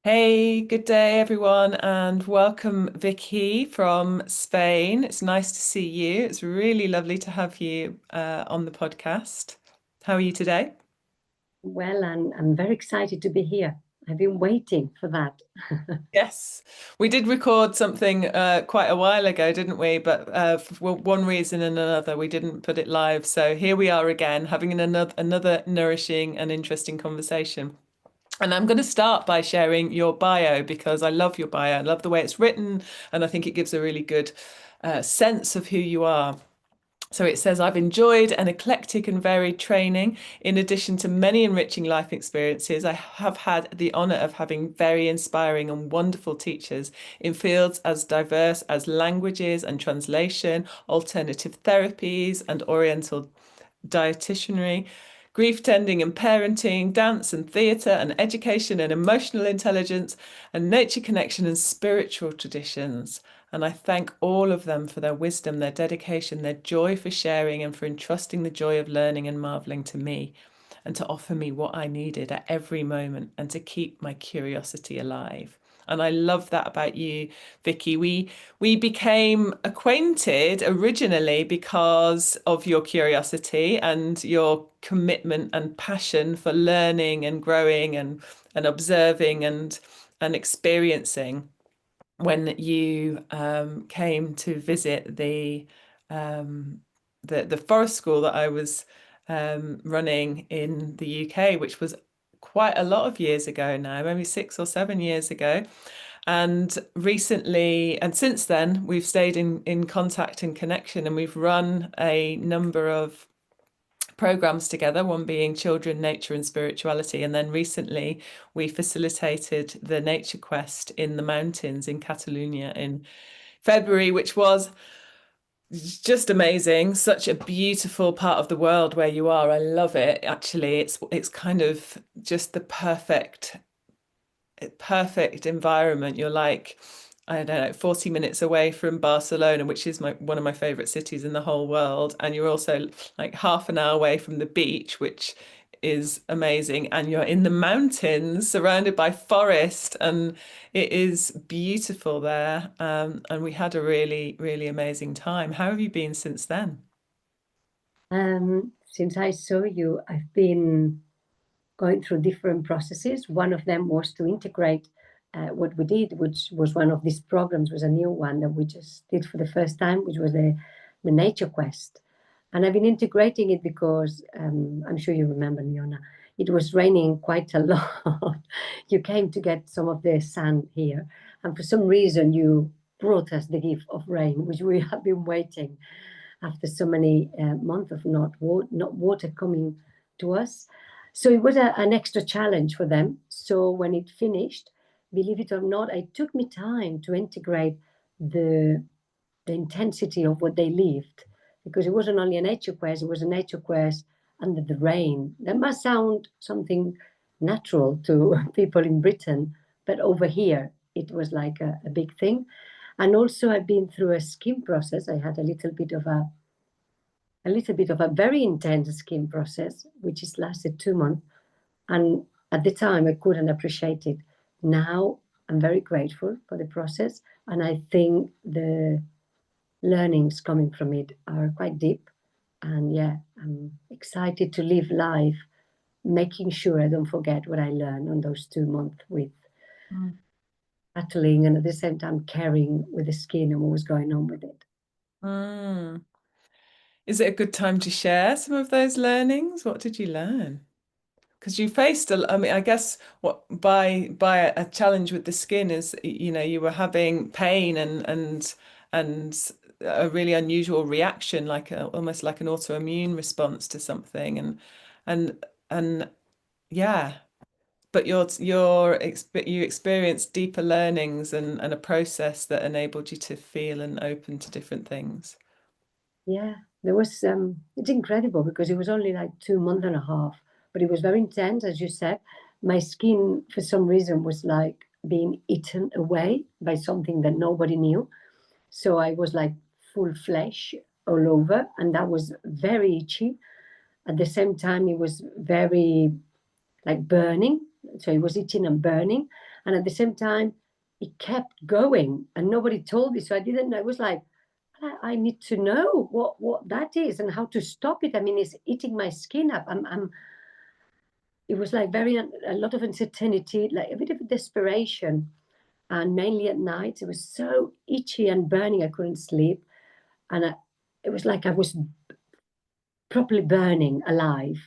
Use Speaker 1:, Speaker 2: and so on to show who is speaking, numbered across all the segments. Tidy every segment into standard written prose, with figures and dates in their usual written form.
Speaker 1: Hey, good day, everyone, and welcome, Vicky from Spain. It's nice to see you. It's really lovely to have you on the podcast. How are you today?
Speaker 2: Well, I'm very excited to be here. I've been waiting for that.
Speaker 1: Yes, we did record something quite a while ago, didn't we? But for one reason and another, we didn't put it live. So here we are again, having another nourishing and interesting conversation. And I'm going to start by sharing your bio because I love your bio. I love the way it's written, and I think it gives a really good sense of who you are. So it says, I've enjoyed an eclectic and varied training. In addition to many enriching life experiences, I have had the honour of having very inspiring and wonderful teachers in fields as diverse as languages and translation, alternative therapies, and oriental dietitianry, grief tending and parenting, dance and theatre, and education and emotional intelligence, and nature connection and spiritual traditions. And I thank all of them for their wisdom, their dedication, their joy for sharing, and for entrusting the joy of learning and marveling to me, and to offer me what I needed at every moment, and to keep my curiosity alive. And I love that about you, Vicky. We became acquainted originally because of your curiosity and your commitment and passion for learning and growing and observing and experiencing when you came to visit um, the forest school that I was running in the UK, which was quite a lot of years ago now, maybe 6 or 7 years ago. And recently, and since then, we've stayed in contact and connection, and we've run a number of programs together, one being children, nature, and spirituality. And then recently, we facilitated the Nature Quest in the mountains in Catalonia in February, which was just amazing. Such a beautiful part of the world where you are. I love it. Actually, it's kind of just the perfect environment. You're like, I don't know, 40 minutes away from Barcelona, which is one of my favorite cities in the whole world. And you're also like half an hour away from the beach, which is amazing. And you're in the mountains surrounded by forest, and it is beautiful there. And we had a really, really amazing time. How have you been since then?
Speaker 2: Since I saw you, I've been going through different processes. One of them was to integrate what we did, which was one of these programs, was a new one that we just did for the first time, which was the Nature Quest. And I've been integrating it because I'm sure you remember, Leona, it was raining quite a lot. You came to get some of the sun here. And for some reason, you brought us the gift of rain, which we have been waiting after so many months of not water coming to us. So it was an extra challenge for them. So when it finished, believe it or not, it took me time to integrate the the intensity of what they lived, because it wasn't only a nature quest, it was a nature quest under the rain. That must sound something natural to people in Britain, but over here it was like a big thing. And also I've been through a skin process. I had a little bit of a very intense skin process, which has lasted 2 months. And at the time, I couldn't appreciate it. Now, I'm very grateful for the process. And I think the learnings coming from it are quite deep. And yeah, I'm excited to live life, making sure I don't forget what I learned on those 2 months with
Speaker 1: Mm.
Speaker 2: battling and at the same time caring with the skin and what was going on with it.
Speaker 1: Mm. Is it a good time to share some of those learnings? What did you learn? Because you faced I mean, I guess what by a challenge with the skin is, you were having pain and a really unusual reaction, like almost like an autoimmune response to something, and and yeah, but you experienced deeper learnings and a process that enabled you to feel and open to different things.
Speaker 2: Yeah, there was it's incredible because it was only like 2 months and a half, but it was very intense, as you said. My skin, for some reason, was like being eaten away by something that nobody knew. So I was like full flesh all over, and that was very itchy. At the same time, it was very like burning. So it was itching and burning. And at the same time, it kept going and nobody told me. So I didn't know. I was like, I need to know what that is and how to stop it. I mean, it's eating my skin up. It was like a lot of uncertainty, like a bit of desperation. And mainly at night, it was so itchy and burning. I couldn't sleep. And it was like I was properly burning alive.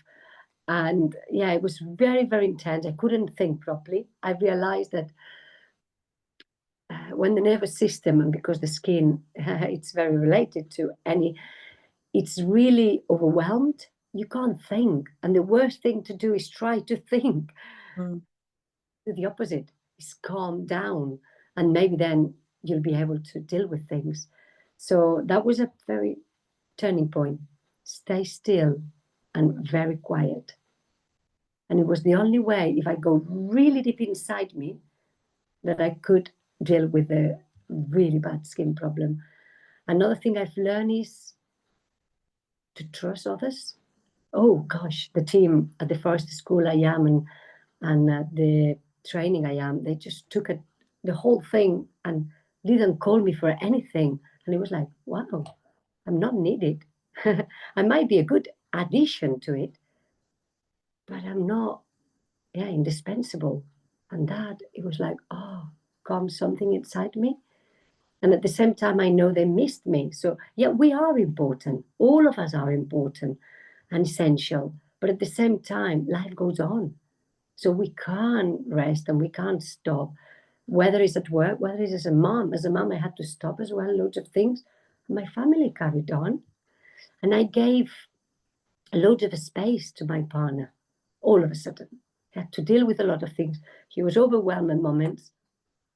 Speaker 2: And yeah, it was very, very intense. I couldn't think properly. I realized that when the nervous system, and because the skin, it's very related to any, it's really overwhelmed. You can't think. And the worst thing to do is try to think.
Speaker 1: Mm.
Speaker 2: Do the opposite is calm down. And maybe then you'll be able to deal with things. So that was a very turning point. Stay still and very quiet. And it was the only way, if I go really deep inside me, that I could deal with a really bad skin problem. Another thing I've learned is to trust others. Oh gosh, the team at the first school I am and the training I am, they just took the whole thing and didn't call me for anything. And it was like, wow, I'm not needed. I might be a good addition to it, but I'm not, yeah, indispensable. And that, it was like, oh, calm something inside me. And at the same time, I know they missed me. So, yeah, we are important. All of us are important and essential. But at the same time, life goes on. So we can't rest and we can't stop, whether it's at work, whether it's as a mom. As a mom, I had to stop as well, loads of things. My family carried on. And I gave a load of space to my partner all of a sudden. He had to deal with a lot of things. He was overwhelmed at moments,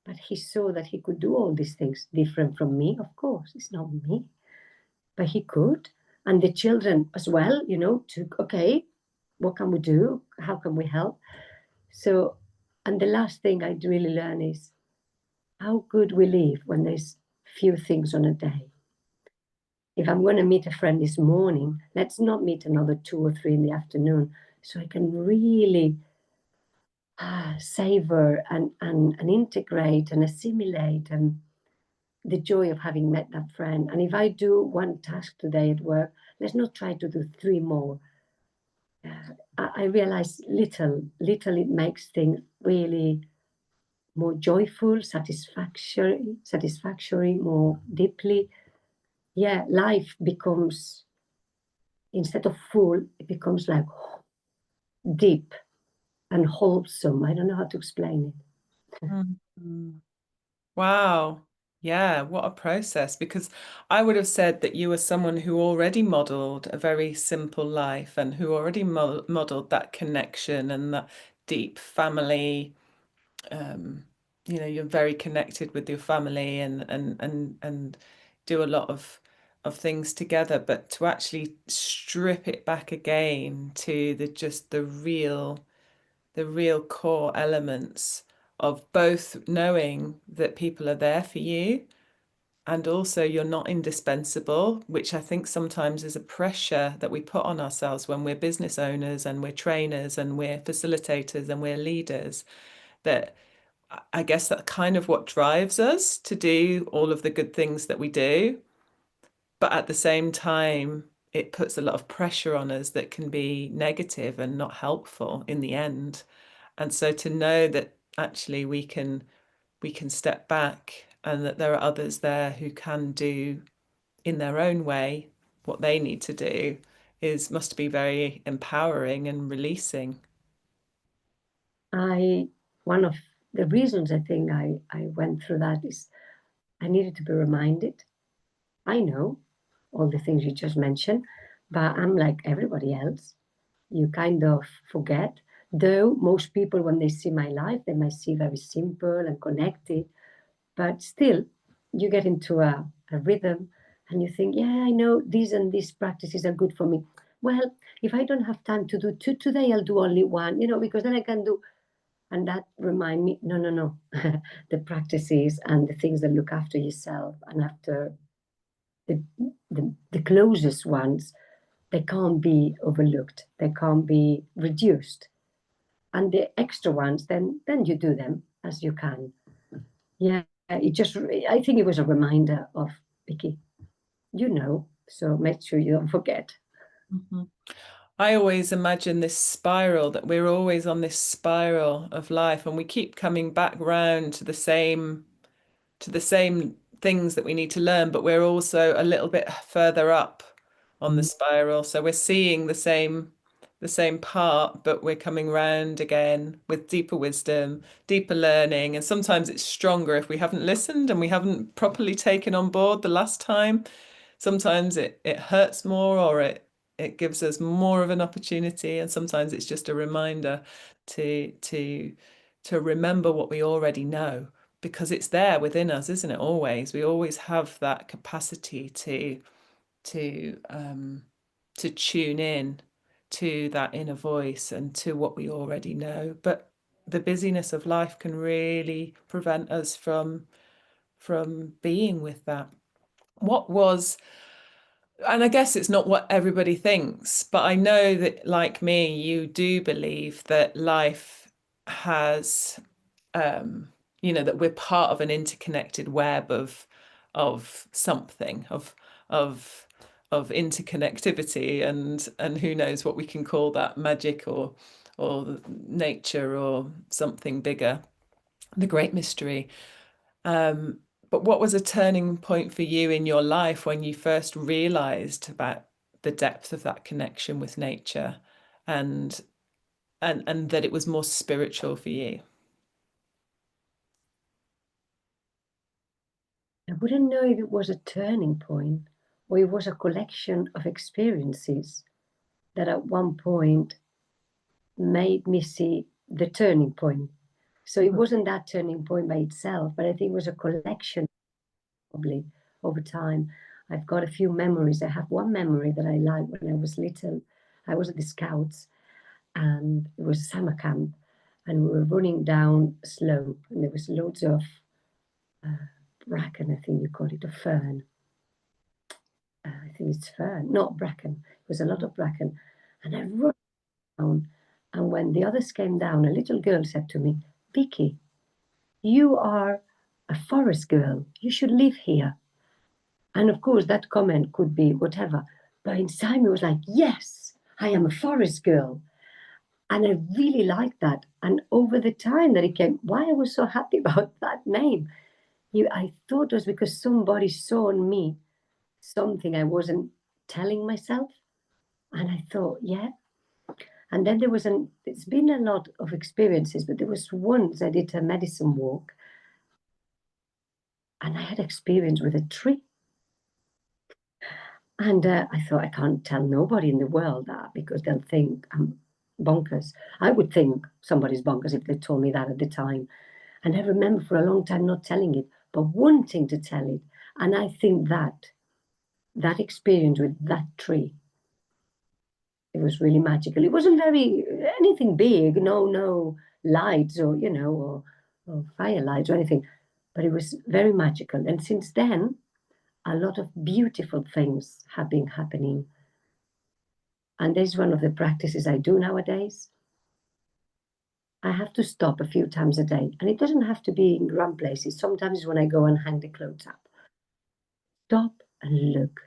Speaker 2: but he saw that he could do all these things different from me. Of course, it's not me, but he could. And the children as well, took, okay, what can we do? How can we help? So, and the last thing I really learned is how good we live when there's few things on a day. If I'm going to meet a friend this morning, let's not meet another 2 or 3 in the afternoon, so I can really savor and integrate and assimilate and the joy of having met that friend. And if I do one task today at work, let's not try to do 3 more. I realize little it makes things really more joyful, satisfactory, more deeply. Yeah, life becomes, instead of full, it becomes like deep and wholesome. I don't know how to explain it.
Speaker 1: Mm. Wow. Yeah, what a process. Because I would have said that you were someone who already modeled a very simple life and who already modeled that connection and that deep family. Um, you're very connected with your family and do a lot of things together. But to actually strip it back again to the real core elements of both knowing that people are there for you and also you're not indispensable, which I think sometimes is a pressure that we put on ourselves when we're business owners and we're trainers and we're facilitators and we're leaders, that I guess that's kind of what drives us to do all of the good things that we do. But at the same time, it puts a lot of pressure on us that can be negative and not helpful in the end. And so to know that actually we can step back and that there are others there who can do in their own way what they need to do is must be very empowering and releasing.
Speaker 2: One of the reasons I think I went through that is I needed to be reminded. I know all the things you just mentioned, but I'm like everybody else. You kind of forget. Though most people, when they see my life, they might see very simple and connected, but still, you get into a rhythm and you think, yeah, I know these and these practices are good for me. Well, if I don't have time to do two today, I'll do only one, because then I can do. And that remind me, no, no, no. The practices and the things that look after yourself and after the, the closest ones, they can't be overlooked. They can't be reduced. and the extra ones, then you do them as you can. Yeah, I think it was a reminder of, Vicky, so make sure you don't forget.
Speaker 1: Mhm. I always imagine this spiral, that we're always on this spiral of life, and we keep coming back round to the same things that we need to learn, but we're also a little bit further up on the spiral. So we're seeing the same part, but we're coming round again with deeper wisdom, deeper learning, and sometimes it's stronger if we haven't listened and we haven't properly taken on board the last time. Sometimes it hurts more, or it gives us more of an opportunity, and sometimes it's just a reminder to to to remember what we already know, because it's there within us, isn't it? Always, we always have that capacity to to tune in to that inner voice and to what we already know. But the busyness of life can really prevent us from being with that. What was And I guess it's not what everybody thinks, but I know that, like me, you do believe that life has, um, that we're part of an interconnected web of something, of of interconnectivity, and who knows what we can call that, magic or nature or something bigger, the great mystery. Um, but what was a turning point for you in your life when you first realized about the depth of that connection with nature, and and that it was more spiritual for you?
Speaker 2: I wouldn't know if it was a turning point or it was a collection of experiences that at one point made me see the turning point. So it wasn't that turning point by itself, but I think it was a collection, probably, over time. I've got a few memories. I have one memory that I like when I was little. I was at the Scouts, and it was a summer camp, and we were running down a slope, and there was loads of bracken, I think you call it, a fern. I think it's fern, not bracken. It was a lot of bracken. And I ran down, and when the others came down, a little girl said to me, Vicky, you are a forest girl. You should live here. And of course, that comment could be whatever. But inside me was like, yes, I am a forest girl. And I really liked that. And over the time that it came, why I was so happy about that name, I thought it was because somebody saw in me something I wasn't telling myself. And I thought, yeah. And then it's been a lot of experiences, but there was once I did a medicine walk and I had experience with a tree. And I thought, I can't tell nobody in the world that because they'll think I'm bonkers. I would think somebody's bonkers if they told me that at the time. And I remember for a long time not telling it, but wanting to tell it. And I think that experience with that tree, it was really magical. It wasn't very anything big, no lights or fire lights or anything, but it was very magical. And since then, a lot of beautiful things have been happening. And this is one of the practices I do nowadays. I have to stop a few times a day, and it doesn't have to be in grand places. Sometimes when I go and hang the clothes up, stop and look,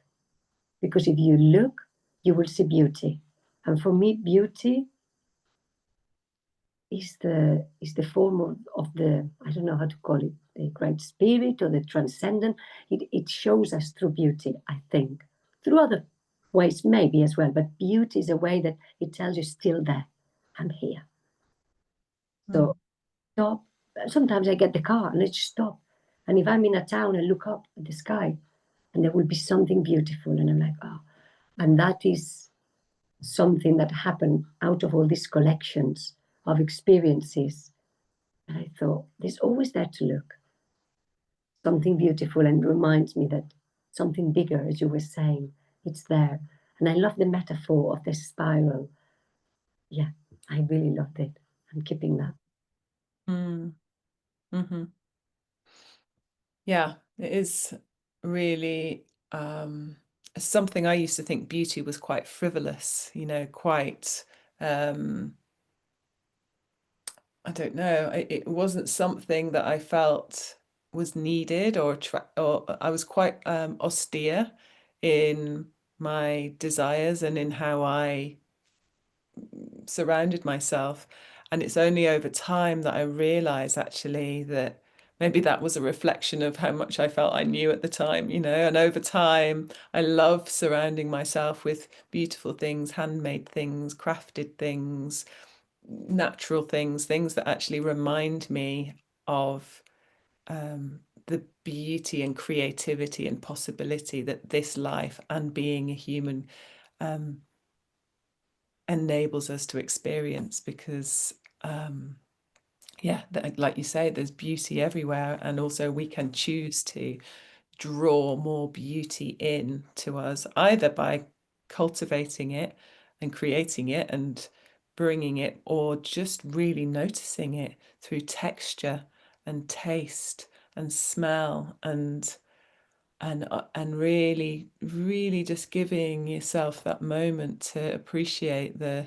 Speaker 2: because if you look, you will see beauty. And for me, beauty is the form of the, I don't know how to call it, the great spirit or the transcendent. It shows us through beauty, I think, through other ways maybe as well, but beauty is a way that it tells you still there, I'm here.
Speaker 1: Mm.
Speaker 2: So stop. Sometimes I get the car and I just stop, and if I'm in a town, I look up at the sky and there will be something beautiful, and I'm like, oh. And that is something that happened out of all these collections of experiences. And I thought, there's always there to look, something beautiful, and reminds me that something bigger, as you were saying, it's there. And I love the metaphor of the spiral. Yeah, I really loved it. I'm keeping that.
Speaker 1: Mm. Hmm. Yeah, it is really something. I used to think beauty was quite frivolous, quite um I don't know. It wasn't something that I felt was needed or I was quite austere in my desires and in how I surrounded myself. And it's only over time that I realized actually that maybe that was a reflection of how much I felt I knew at the time, you know. And over time, I love surrounding myself with beautiful things, handmade things, crafted things, natural things, things that actually remind me of the beauty and creativity and possibility that this life and being a human um, enables us to experience. Because yeah, like you say, there's beauty everywhere, and also we can choose to draw more beauty in to us either by cultivating it and creating it and bringing it, or just really noticing it through texture and taste and smell and really just giving yourself that moment to appreciate the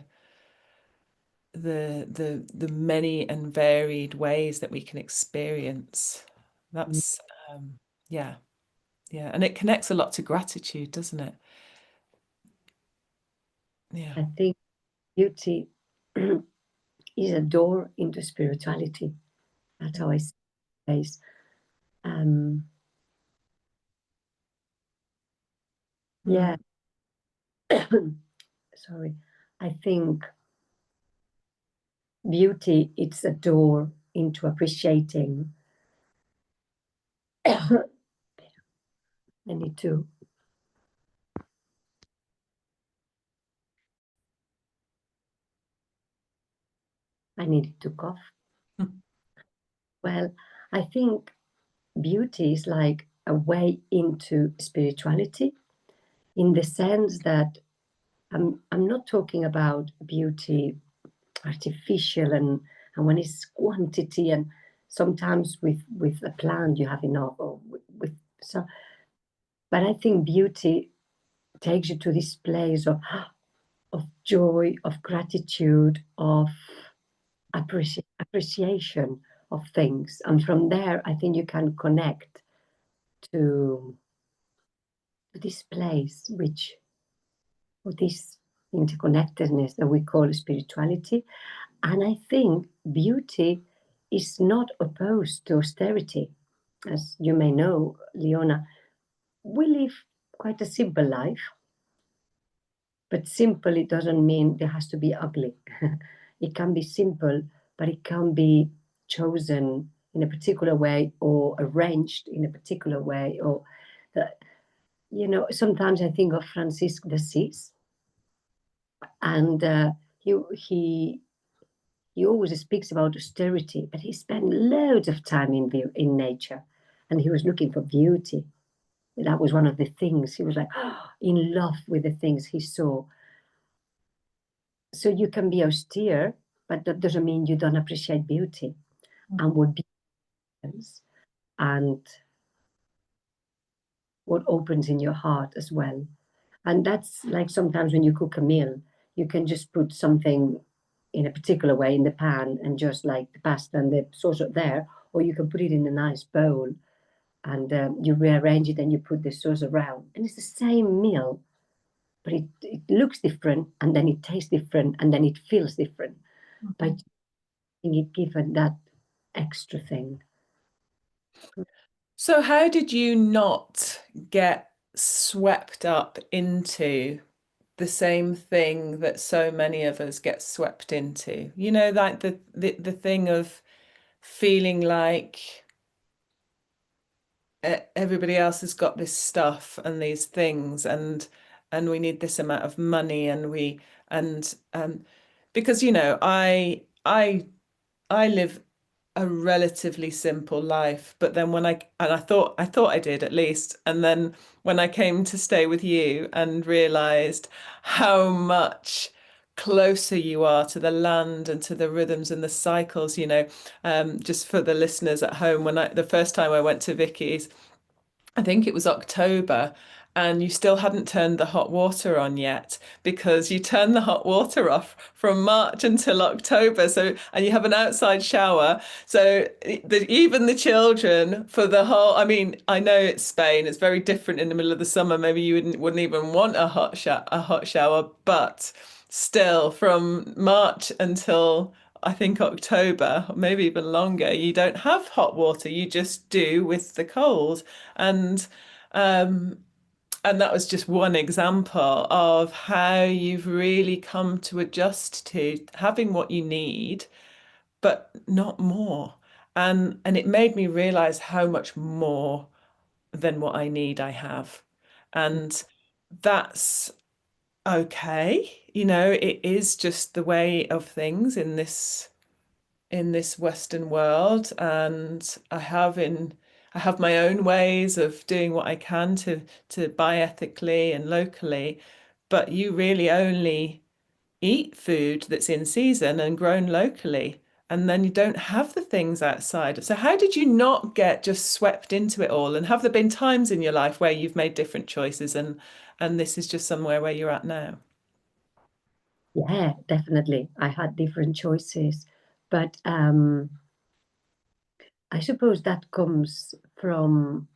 Speaker 1: many and varied ways that we can experience. That's um, yeah, yeah, and it connects a lot to gratitude, doesn't it? Yeah.
Speaker 2: I think beauty is a door into spirituality. That's how I see it. Um,
Speaker 1: Mm.
Speaker 2: yeah, sorry. I think beauty it's a door into appreciating. I need to. I needed to cough. Well, I think beauty is like a way into spirituality in the sense that I'm not talking about beauty artificial and when it's quantity and sometimes with a plant you have enough or with so but I think beauty takes you to this place of joy, of gratitude, of appreciation of things. And from there, I think you can connect to, to this place, which, or this interconnectedness that we call spirituality. And I think beauty is not opposed to austerity. As you may know, Leona, we live quite a simple life. But simple, it doesn't mean there has to be ugly. It can be simple, but it can be chosen in a particular way or arranged in a particular way. Or, you know, sometimes I think of Francis d'Assise, and he always speaks about austerity, but he spent loads of time in nature, and he was looking for beauty. That was one of the things he was like in love with the things he saw. So you can be austere, but that doesn't mean you don't appreciate beauty and what beauty is and what opens in your heart as well. And that's like sometimes when you cook a meal, you can just put something in a particular way in the pan and just like the pasta and the sauce up there, or you can put it in a nice bowl and you rearrange it and you put the sauce around. And it's the same meal, but it looks different and then it tastes different and then it feels different. By it given that extra thing.
Speaker 1: So how did you not get swept up into the same thing that so many of us get swept into? You know, like the thing of feeling like everybody else has got this stuff and these things and we need this amount of money and we and because you know I live a relatively simple life, but then when I thought I did at least, and then when I came to stay with you and realized how much closer you are to the land and to the rhythms and the cycles, you know, just for the listeners at home, when I the first time I went to Vicky's, I think it was October, and you still hadn't turned the hot water on yet because you turn the hot water off from March until October. So, and you have an outside shower. So even the children for the whole, I mean, I know it's Spain, it's very different in the middle of the summer. Maybe you wouldn't even want a hot shower, but still from March until I think October, maybe even longer, you don't have hot water. You just do with the cold. And um, and that was just one example of how you've really come to adjust to having what you need, but not more. And it made me realize how much more than what I need I have. And that's okay. You know, it is just the way of things in this Western world, and I have my own ways of doing what I can to buy ethically and locally, but you really only eat food that's in season and grown locally, and then you don't have the things outside. So how did you not get just swept into it all? And have there been times in your life where you've made different choices and this is just somewhere where you're at now?
Speaker 2: Yeah, definitely. I had different choices, but I suppose that comes from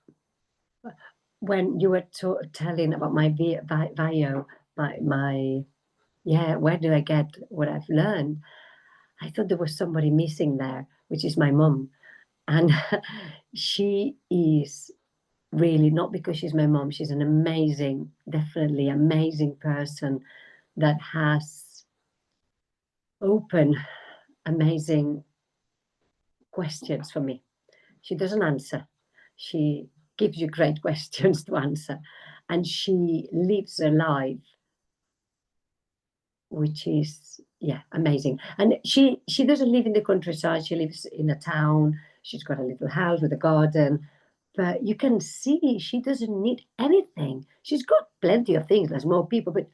Speaker 2: when you were telling about my bio, my yeah, where do I get what I've learned? I thought there was somebody missing there, which is my mom, and she is really not because she's my mom. She's an amazing, definitely amazing person that has open, amazing questions for me. She doesn't answer. She gives you great questions to answer. And she lives a life which is, yeah, amazing. And she doesn't live in the countryside. She lives in a town. She's got a little house with a garden. But you can see she doesn't need anything. She's got plenty of things. There's more people, but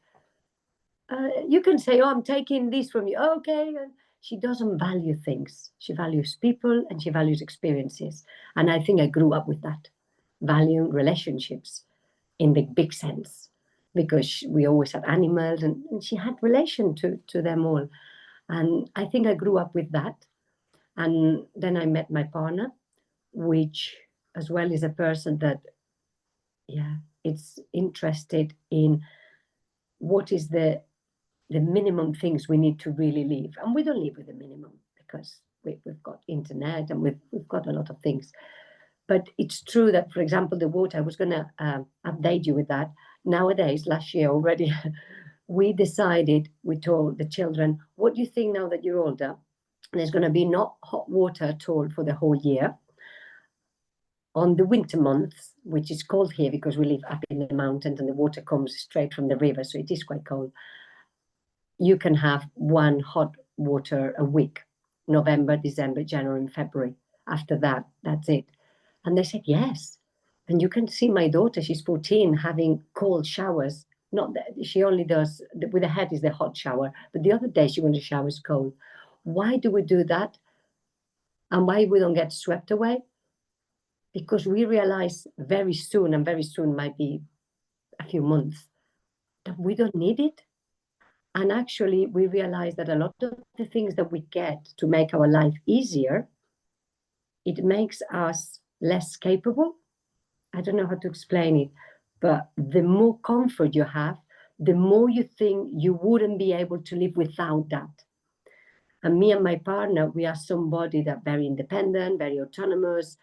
Speaker 2: you can say, "Oh, I'm taking this from you." Okay. And she doesn't value things. She values people and she values experiences. And I think I grew up with that, valuing relationships in the big sense, because we always had animals and she had relation to them all. And I think I grew up with that. And then I met my partner, which as well is a person that, yeah, it's interested in what is the minimum things we need to really live. And we don't live with the minimum because we've got internet and we've got a lot of things. But it's true that, for example, the water, I was going to update you with that. Nowadays, last year already, we told the children, what do you think now that you're older? There's going to be not hot water at all for the whole year. On the winter months, which is cold here because we live up in the mountains and the water comes straight from the river, so it is quite cold. You can have one hot water a week, November, December, January, and February. After that, that's it. And they said, yes. And you can see my daughter, she's 14, having cold showers. Not that she only does, with the head is the hot shower, but the other day she went to showers cold. Why do we do that? And why we don't get swept away? Because we realize very soon, and very soon might be a few months, that we don't need it. And actually, we realize that a lot of the things that we get to make our life easier, it makes us less capable. I don't know how to explain it, but the more comfort you have, the more you think you wouldn't be able to live without that. And me and my partner, we are somebody that very independent, very autonomous,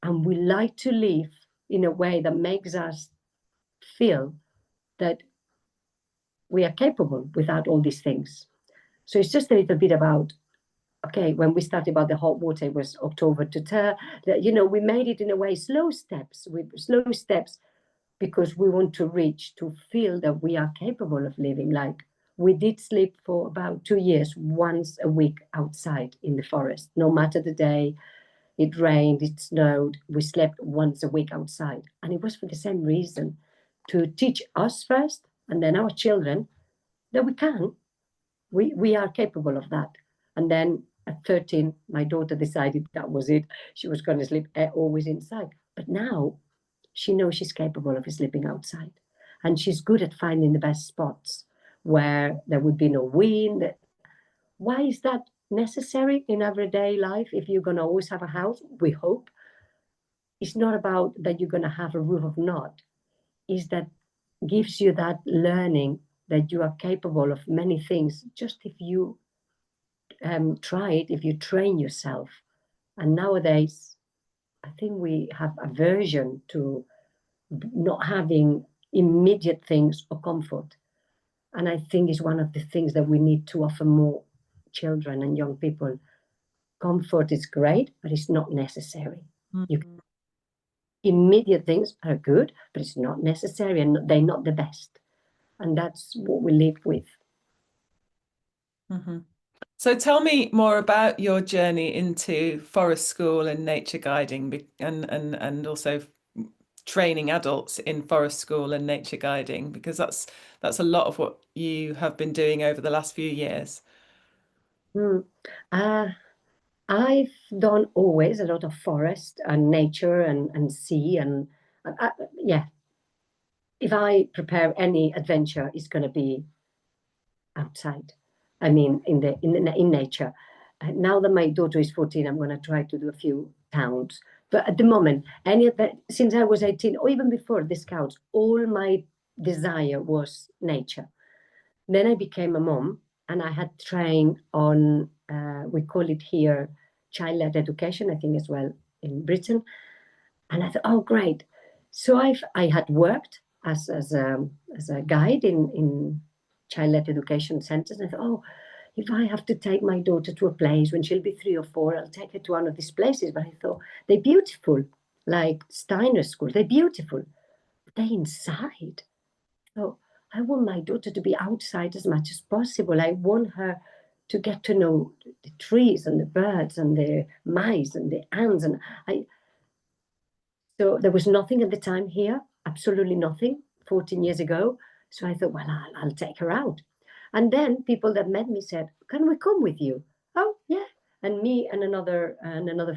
Speaker 2: and we like to live in a way that makes us feel that we are capable without all these things. So it's just a little bit about, okay, when we started about the hot water, it was October to we made it in a way slow steps, because we want to reach to feel that we are capable of living. Like we did sleep for about 2 years, once a week outside in the forest, no matter the day. It rained, it snowed, we slept once a week outside. And it was for the same reason, to teach us first and then our children that we are capable of that. And then at 13, my daughter decided that was it. She was going to sleep always inside. But now she knows she's capable of sleeping outside. And she's good at finding the best spots where there would be no wind. Why is that necessary in everyday life? If you're going to always have a house, we hope, it's not about that you're going to have a roof of not. Is that gives you that learning that you are capable of many things just if you try it, if you train yourself. And nowadays, I think we have aversion to not having immediate things or comfort. And I think it's one of the things that we need to offer more children and young people. Comfort is great, but it's not necessary.
Speaker 1: Mm-hmm.
Speaker 2: Immediate things are good, but it's not necessary, and they're not the best. And that's what we live with.
Speaker 1: Mm-hmm. So tell me more about your journey into forest school and nature guiding, and also training adults in forest school and nature guiding, because that's a lot of what you have been doing over the last few years.
Speaker 2: Mm. I've done always a lot of forest and nature and sea and yeah. If I prepare any adventure, it's going to be outside. I mean, in nature. Now that my daughter is 14, I'm going to try to do a few towns. But at the moment, since I was 18, or even before the Scouts, all my desire was nature. Then I became a mom, and I had trained on, we call it here, child-led education, I think as well in Britain. And I thought, oh, great. So I had worked as a guide in child-led education centers. And I thought, oh, if I have to take my daughter to a place when she'll be 3 or 4, I'll take her to one of these places. But I thought, they're beautiful, like Steiner schools. They're beautiful. But they're inside. So I want my daughter to be outside as much as possible. I want her to get to know the trees and the birds and the mice and the ants. And so there was nothing at the time here, absolutely nothing, 14 years ago. So I thought, well, I'll take her out. And then people that met me said, can we come with you? Oh, yeah. And me and another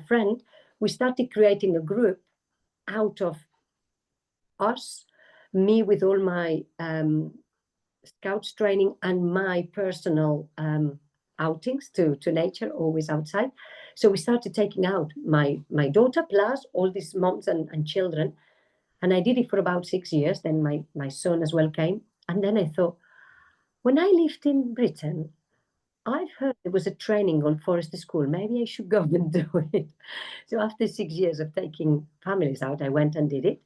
Speaker 2: friend, we started creating a group out of us, me with all my Scouts training and my personal outings to nature, always outside. So we started taking out my daughter plus all these moms and children. And I did it for about 6 years. Then my son as well came. And then I thought, when I lived in Britain, I've heard there was a training on forest school. Maybe I should go and do it. So after 6 years of taking families out, I went and did it.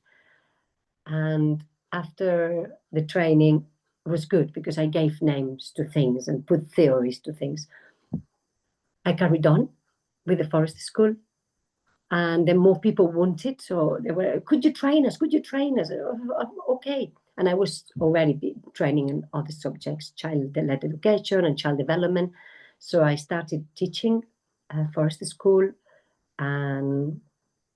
Speaker 2: And after the training was good because I gave names to things and put theories to things. I carried on with the forest school, and then more people wanted. So they were, could you train us? Could you train us? Okay. And I was already training in other subjects, child-led education and child development. So I started teaching forest school, and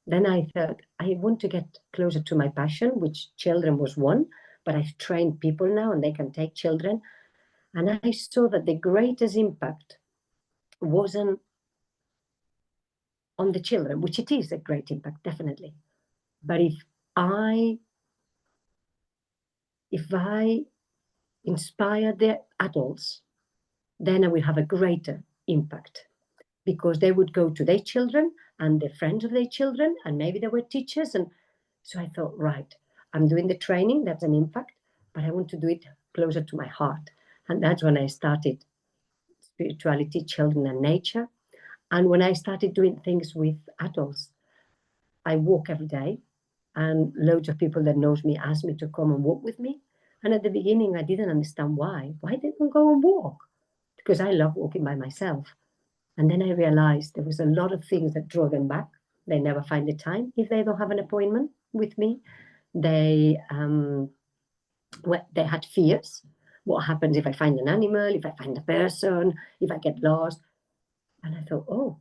Speaker 2: then I thought, I want to get closer to my passion, which children was one, but I've trained people now and they can take children. And I saw that the greatest impact wasn't on the children, which it is a great impact, definitely. But I if I inspire the adults, then I will have a greater impact because they would go to their children and the friends of their children, and maybe they were teachers. And so I thought, right, I'm doing the training, that's an impact, but I want to do it closer to my heart. And that's when I started spirituality, children, and nature. And when I started doing things with adults, I walk every day, and loads of people that knows me ask me to come and walk with me. And at the beginning, I didn't understand why. Why didn't I go and walk? Because I love walking by myself. And then I realized there was a lot of things that draw them back. They never find the time if they don't have an appointment with me. They had fears. What happens if I find an animal, if I find a person, if I get lost? And I thought, oh,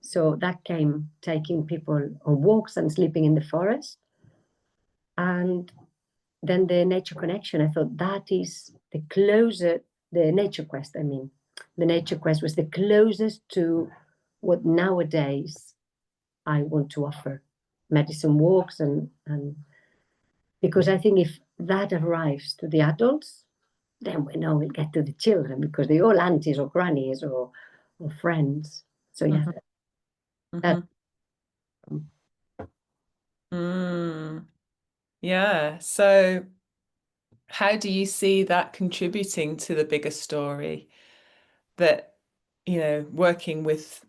Speaker 2: so that came taking people on walks and sleeping in the forest. And then the nature connection, I thought that is the closer, the nature quest, I mean, the nature quest was the closest to what nowadays I want to offer. Medicine walks and Because I think if that arrives to the adults, then we know we'll get to the children because they're all aunties or grannies or friends. So yeah,
Speaker 1: Hmm.
Speaker 2: that
Speaker 1: Hmm. Mm. Yeah. So how do you see that contributing to the bigger story that, working with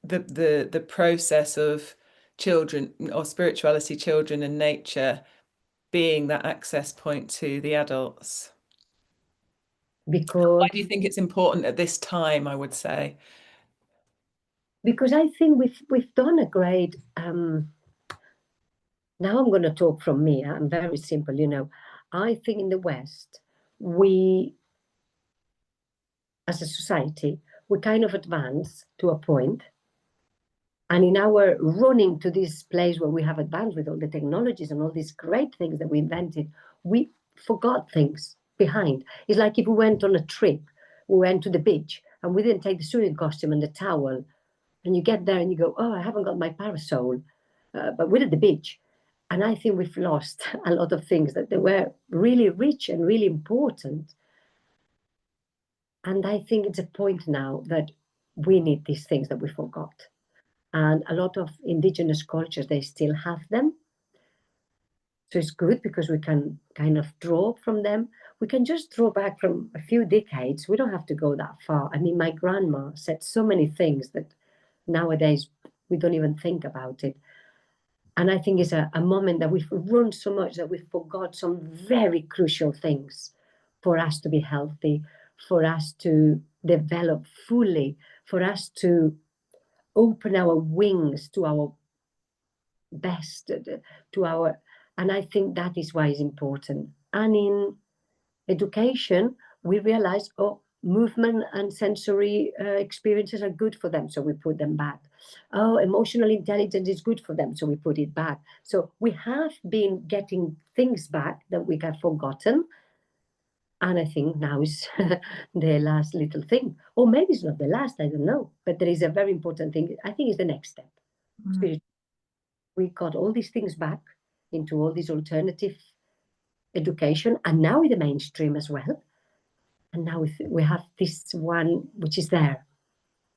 Speaker 1: the process of children or spirituality, children and nature being that access point to the adults? Why
Speaker 2: because
Speaker 1: do you think it's important at this time, I would say?
Speaker 2: because I think we've done a great. Now I'm going to talk from me. I'm very simple, you know. I think in the West, we as a society, we kind of advance to a point, and in our running to this place where we have advanced with all the technologies and all these great things that we invented, we forgot things behind. It's like if we went on a trip, we went to the beach and we didn't take the swimming costume and the towel, and you get there and you go, oh, I haven't got my parasol, but we're at the beach. And I think we've lost a lot of things that they were really rich and really important. And I think it's a point now that we need these things that we forgot. And a lot of indigenous cultures, they still have them. So it's good because we can kind of draw from them. We can just draw back from a few decades. We don't have to go that far. I mean, my grandma said so many things that nowadays we don't even think about it. And I think it's a moment that we've run so much that we forgot some very crucial things for us to be healthy, for us to develop fully, for us to open our wings to our best, to our, and I think that is why it's important. And in education, we realize, oh, movement and sensory experiences are good for them, so we put them back. Oh, emotional intelligence is good for them, so we put it back. So we have been getting things back that we have forgotten. And I think now is the last little thing. Or maybe it's not the last, I don't know. But there is a very important thing. I think it's the next step.
Speaker 1: Mm.
Speaker 2: We got all these things back into all these alternative education, and now in the mainstream as well. And now we have this one which is there.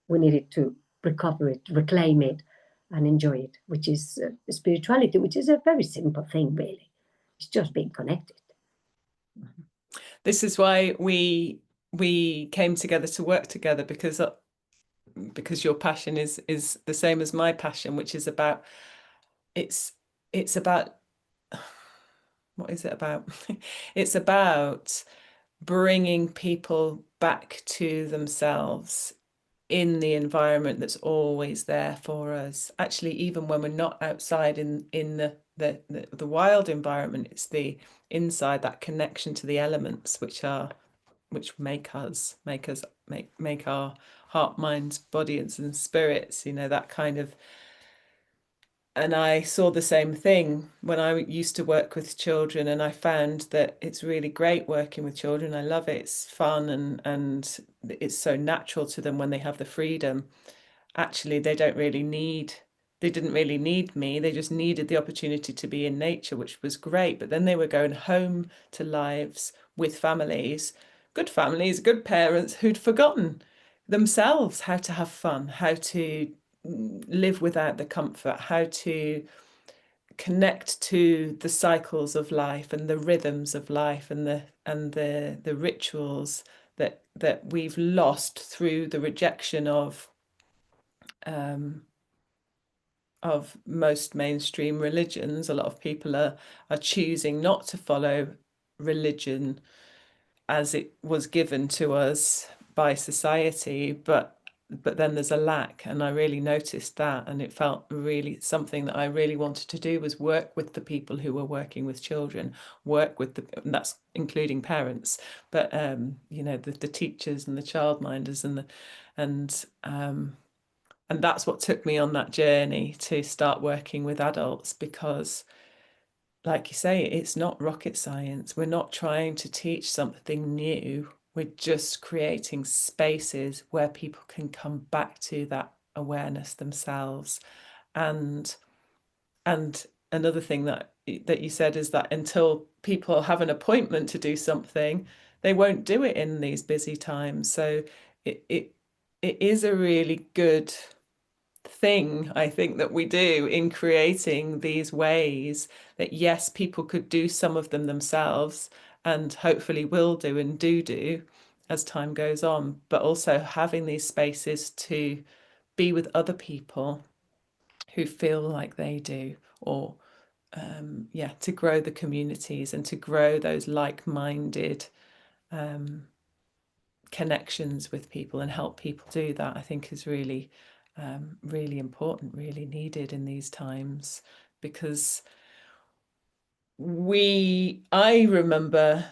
Speaker 2: We needed to recover it, reclaim it, and enjoy it, which is spirituality, which is a very simple thing, really. It's just being connected.
Speaker 1: This is why we came together to work together, because your passion is the same as my passion, which is about it's it's about what is it about? It's about bringing people back to themselves in the environment that's always there for us. Actually, even when we're not outside in the wild environment, it's the inside, that connection to the elements which make our heart, minds, bodies and spirits, that kind of. And I saw the same thing when I used to work with children, and I found that it's really great working with children. I love it. It's fun, and it's so natural to them when they have the freedom. Actually, they didn't really need me. They just needed the opportunity to be in nature, which was great. But then they were going home to lives with families, good parents who'd forgotten themselves how to have fun, how to live without the comfort, how to connect to the cycles of life and the rhythms of life and the rituals that we've lost through the rejection um, of most mainstream religions. A lot of people are choosing not to follow religion as it was given to us by society, but then there's a lack, and I really noticed that, and it felt really something that I really wanted to do was work with the people who were working with children, work with and that's including parents, but the teachers and the childminders and um and that's what took me on that journey to start working with adults, because like you say, it's not rocket science. We're not trying to teach something new. We're just creating spaces where people can come back to that awareness themselves. And and another thing that that you said is that until people have an appointment to do something, they won't do it in these busy times. So it it is a really good thing, I think, that we do in creating these ways that, yes, people could do some of them themselves and hopefully will do and do as time goes on, but also having these spaces to be with other people who feel like they do, or yeah, to grow the communities and to grow those like-minded connections with people and help people do that, I think is really, really important, really needed in these times. Because I remember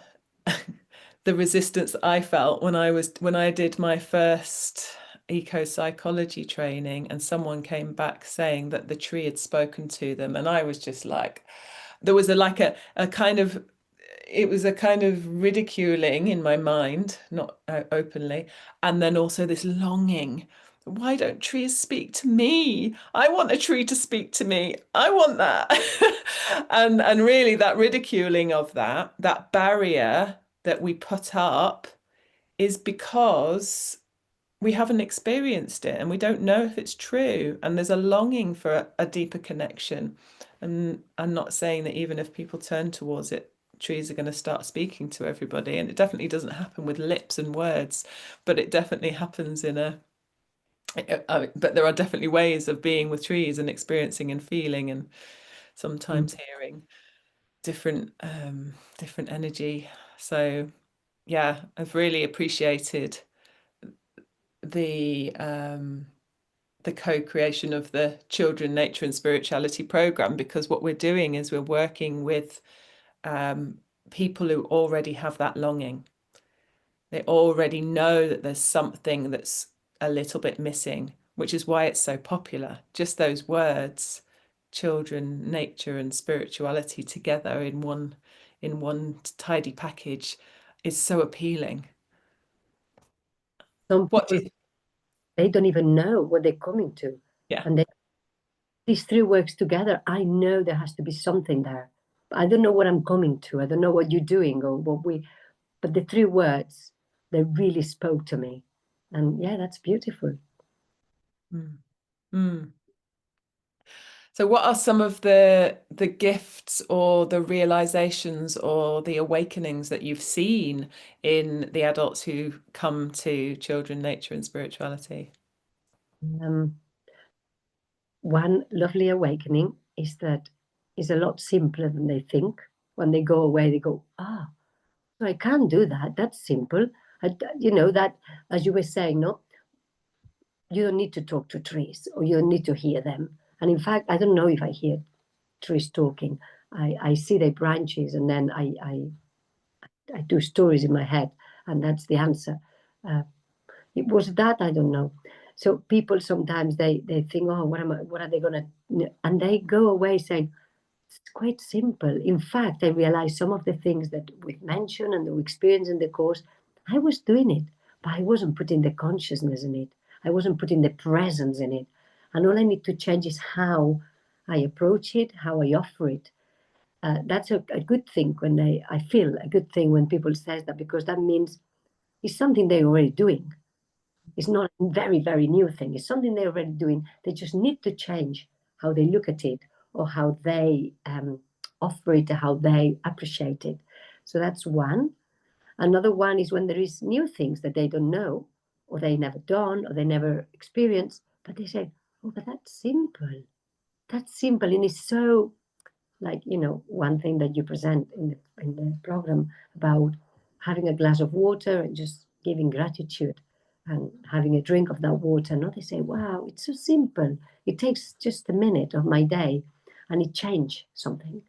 Speaker 1: the resistance I felt when I did my first eco psychology training, and someone came back saying that the tree had spoken to them, and I was just like, there was a kind of, it was a kind of ridiculing in my mind, not openly, and then also this longing. Why don't trees speak to me? I want a tree to speak to me. I want that. And really that ridiculing of that barrier that we put up is because we haven't experienced it and we don't know if it's true. And there's a longing for a deeper connection. And I'm not saying that even if people turn towards it, trees are going to start speaking to everybody. And it definitely doesn't happen with lips and words, but it definitely happens in a, but there are definitely ways of being with trees and experiencing and feeling and sometimes hearing different energy. So yeah, I've really appreciated the co-creation of the Children, Nature and Spirituality program, because what we're doing is we're working with people who already have that longing. They already know that there's something that's a little bit missing, which is why it's so popular. Just those words, children, nature and spirituality together in one tidy package is so appealing.
Speaker 2: Some
Speaker 1: What do
Speaker 2: people,
Speaker 1: you,
Speaker 2: they don't even know what they're coming to.
Speaker 1: yeah.
Speaker 2: And these three works together, I know there has to be something there. I don't know what I'm coming to. I don't know what you're doing or what but the three words, they really spoke to me. And yeah, that's beautiful.
Speaker 1: Mm. Mm. So what are some of the gifts or the realizations or the awakenings that you've seen in the adults who come to children, nature and spirituality?
Speaker 2: Um, One lovely awakening is that it's a lot simpler than they think. When they go away, they go, ah, so I can't do that. That's simple. That, as you were saying, no, you don't need to talk to trees or you don't need to hear them. And in fact, I don't know if I hear trees talking. I see their branches and then I do stories in my head, and that's the answer. Uh, it was that I don't know. So people sometimes they think, oh, what are they gonna? And they go away saying it's quite simple. In fact, I realized some of the things that we've mentioned and that we experienced in the course, I was doing it, but I wasn't putting the consciousness in it. I wasn't putting the presence in it. And all I need to change is how I approach it, how I offer it. That's a good thing when I feel a good thing when people say that, because that means it's something they're already doing. It's not a very, very new thing. It's something they're already doing. They just need to change how they look at it or how they offer it, how they appreciate it. So that's one. Another one is when there is new things that they don't know or they never done or they never experienced, but they say, oh, but that's simple. That's simple. And it's so like, one thing that you present in the program about having a glass of water and just giving gratitude and having a drink of that water. Now they say, wow, it's so simple. It takes just a minute of my day and it changed something.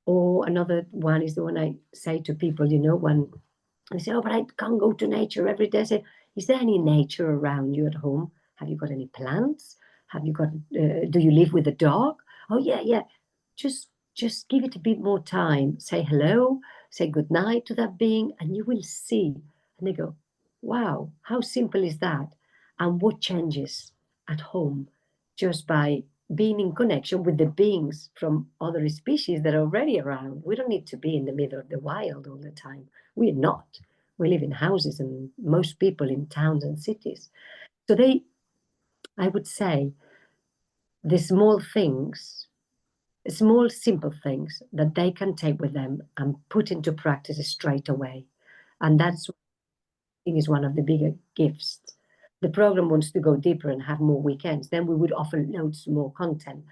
Speaker 2: Or another one is the one I say to people, when they say, oh, but I can't go to nature every day. I say, is there any nature around you at home? Have you got any plants? Have you got, do you live with a dog? Oh, yeah, yeah. Just give it a bit more time. Say hello, say good night to that being, and you will see. And they go, wow, how simple is that? And what changes at home just by being in connection with the beings from other species that are already around. We don't need to be in the middle of the wild all the time. We're not. We live in houses, and most people in towns and cities. So I would say, the small things, small, simple things that they can take with them and put into practice straight away. And that's, I think, is one of the bigger gifts. The program wants to go deeper and have more weekends. Then we would offer loads more content.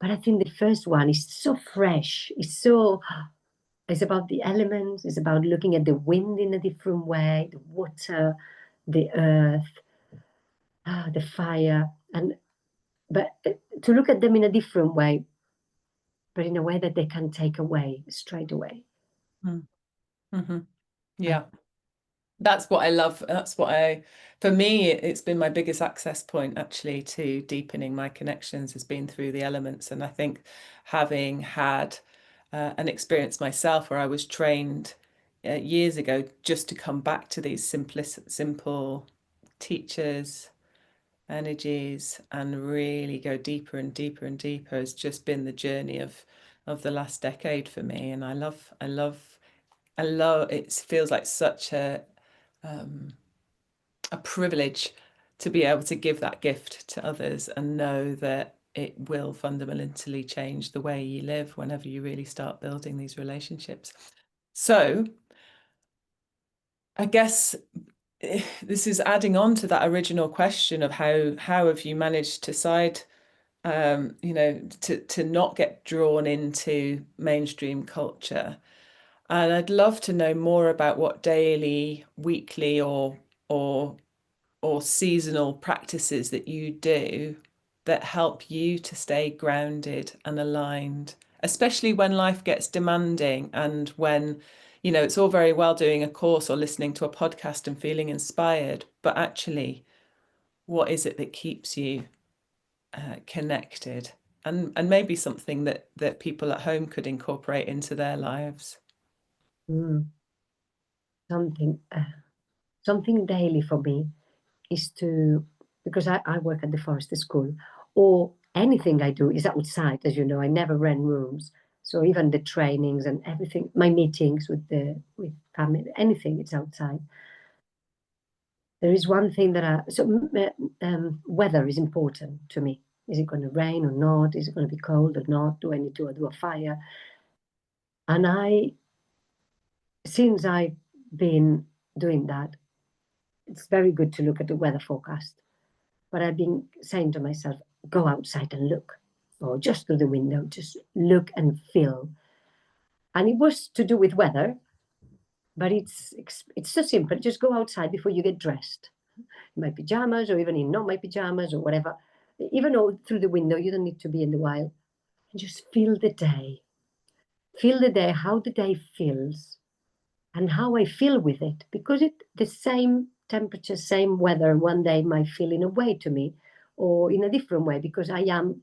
Speaker 2: But I think the first one is so fresh. It's about the elements. It's about looking at the wind in a different way, the water, the earth, the fire, but to look at them in a different way, but in a way that they can take away straight away.
Speaker 1: Mm-hmm. Yeah. That's what I love. For me, it's been my biggest access point actually to deepening my connections has been through the elements. And I think having had an experience myself where I was trained years ago just to come back to these simple teachers, energies, and really go deeper and deeper and deeper has just been the journey of the last decade for me. And I love it. Feels like such a privilege to be able to give that gift to others and know that it will fundamentally change the way you live whenever you really start building these relationships. So I guess this is adding on to that original question of how have you managed to to not get drawn into mainstream culture. And I'd love to know more about what daily, weekly, or seasonal practices that you do that help you to stay grounded and aligned, especially when life gets demanding and when, it's all very well doing a course or listening to a podcast and feeling inspired, but actually, what is it that keeps you connected? And maybe something that people at home could incorporate into their lives.
Speaker 2: Something daily for me is because I work at the forest school, or anything I do is outside. As you know, I never rent rooms. So even the trainings and everything, my meetings with family, anything, it's outside. There is one thing weather is important to me. Is it going to rain or not? Is it going to be cold or not? Do I need to do a fire? And since I've been doing that, it's very good to look at the weather forecast. But I've been saying to myself, go outside and look, or just through the window, just look and feel. And it was to do with weather, but it's so simple. Just go outside before you get dressed, in my pajamas, or even in not my pajamas, or whatever. Even though through the window, you don't need to be in the wild. And just feel the day. Feel the day, how the day feels, and how I feel with it. Because the same temperature, same weather, one day might feel in a way to me, or in a different way, because I am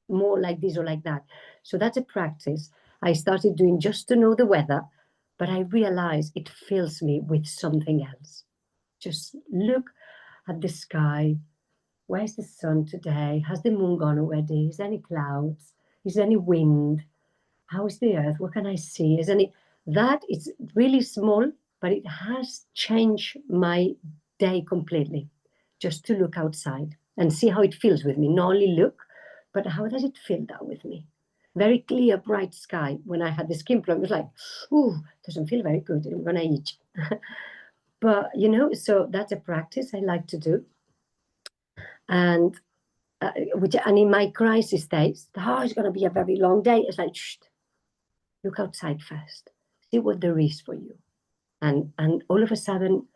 Speaker 2: more like this or like that. So that's a practice I started doing just to know the weather, but I realized it fills me with something else. Just look at the sky. Where's the sun today? Has the moon gone already? Is there any clouds? Is there any wind? How is the earth? What can I see? That is really small, but it has changed my day completely. Just to look outside and see how it feels with me. Not only look, but how does it feel that with me? Very clear, bright sky. When I had the skin problem, it was like, ooh, doesn't feel very good. I'm gonna eat. But so that's a practice I like to do. And and in my crisis days, it's gonna be a very long day. It's like, shh, look outside first. See what there is for you. And all of a sudden,